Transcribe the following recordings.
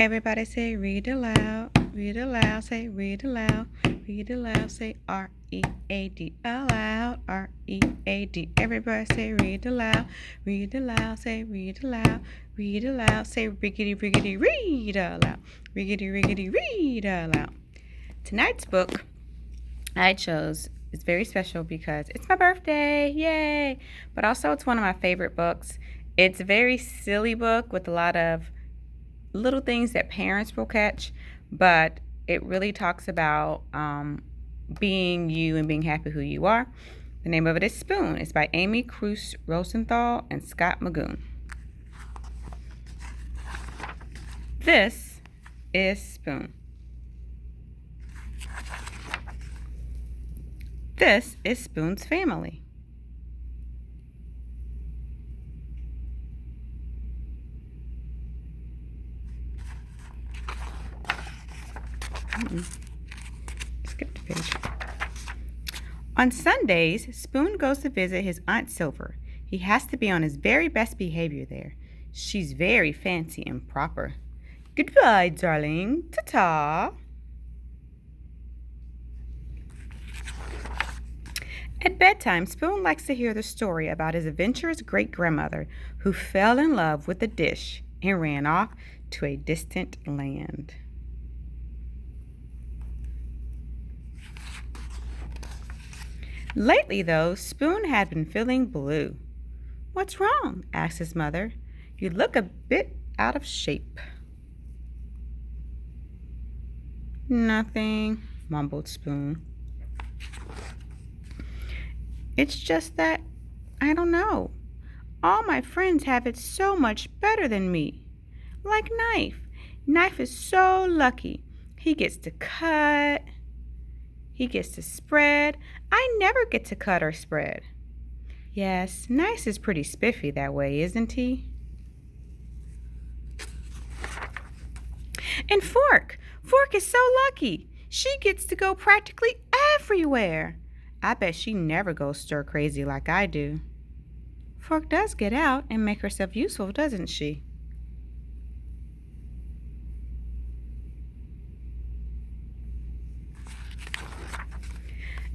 Everybody say read aloud, read aloud, say read aloud, read aloud, say R-E-A-D, aloud, R-E-A-D. Everybody say read aloud, say read aloud, say riggedy, riggedy, read aloud, riggedy, riggedy, read aloud. Tonight's book I chose is very special because it's my birthday, yay! But also it's one of my favorite books. It's a very silly book with a lot of little things that parents will catch, but it really talks about being you and being happy who you are. The name of it is Spoon. It's by Amy Cruz Rosenthal and Scott Magoon. This is Spoon. This is Spoon's family. Skip the page. On Sundays, Spoon goes to visit his Aunt Silver. He has to be on his very best behavior there. She's very fancy and proper. Goodbye, darling. Ta-ta. At bedtime, Spoon likes to hear the story about his adventurous great-grandmother who fell in love with a dish and ran off to a distant land. Lately, though, Spoon had been feeling blue. "What's wrong?" asked his mother. "You look a bit out of shape." "Nothing," mumbled Spoon. "It's just that, I don't know. All my friends have it so much better than me. Like Knife. Knife is so lucky. He gets to cut. He gets to spread. I never get to cut or spread." "Yes, Nice is pretty spiffy that way, isn't he?" "And Fork. Fork is so lucky. She gets to go practically everywhere. I bet she never goes stir crazy like I do." "Fork does get out and make herself useful, doesn't she?"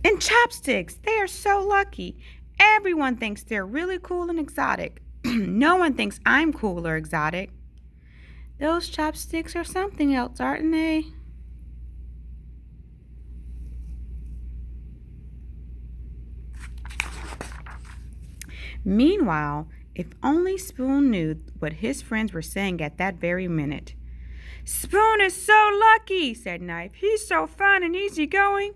"And Chopsticks, they are so lucky. Everyone thinks they're really cool and exotic. No one thinks I'm cool or exotic." "Those chopsticks are something else, aren't they?" Meanwhile, if only Spoon knew what his friends were saying at that very minute. "Spoon is so lucky," said Knife. "He's so fun and easygoing.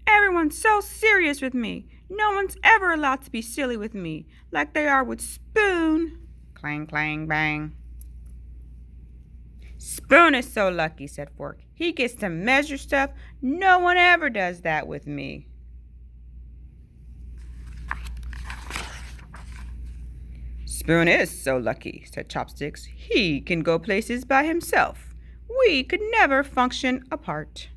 Everyone's so serious with me. No one's ever allowed to be silly with me, like they are with Spoon." Clang, clang, bang. "Spoon is so lucky," said Fork. "He gets to measure stuff. No one ever does that with me." "Spoon is so lucky," said Chopsticks. "He can go places by himself. We could never function apart."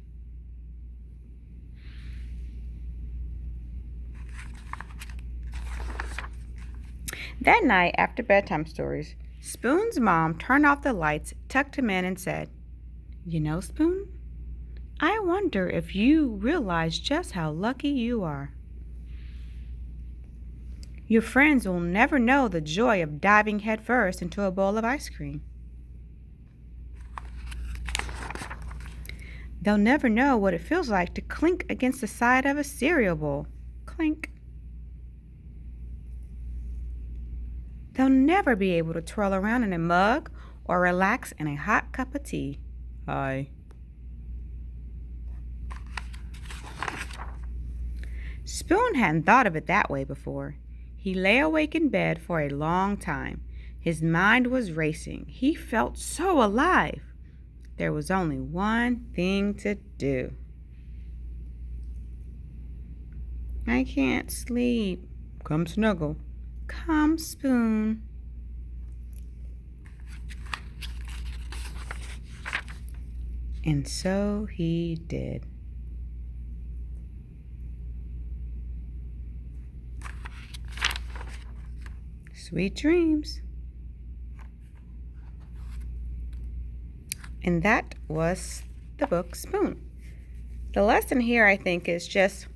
That night, after bedtime stories, Spoon's mom turned off the lights, tucked him in, and said, "You know, Spoon, I wonder if you realize just how lucky you are. Your friends will never know the joy of diving headfirst into a bowl of ice cream. They'll never know what it feels like to clink against the side of a cereal bowl. Clink. They'll never be able to twirl around in a mug or relax in a hot cup of tea." Hi. Spoon hadn't thought of it that way before. He lay awake in bed for a long time. His mind was racing. He felt so alive. There was only one thing to do. "I can't sleep." "Come snuggle." "Come, Spoon." And so he did. Sweet dreams. And that was the book Spoon. The lesson here, I think, is just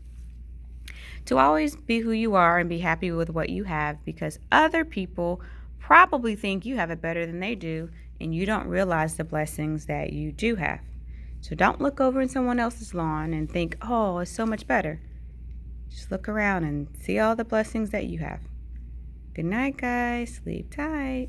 to always be who you are and be happy with what you have, because other people probably think you have it better than they do, and you don't realize the blessings that you do have. So don't look over in someone else's lawn and think, oh, it's so much better. Just look around and see all the blessings that you have. Good night, guys. Sleep tight.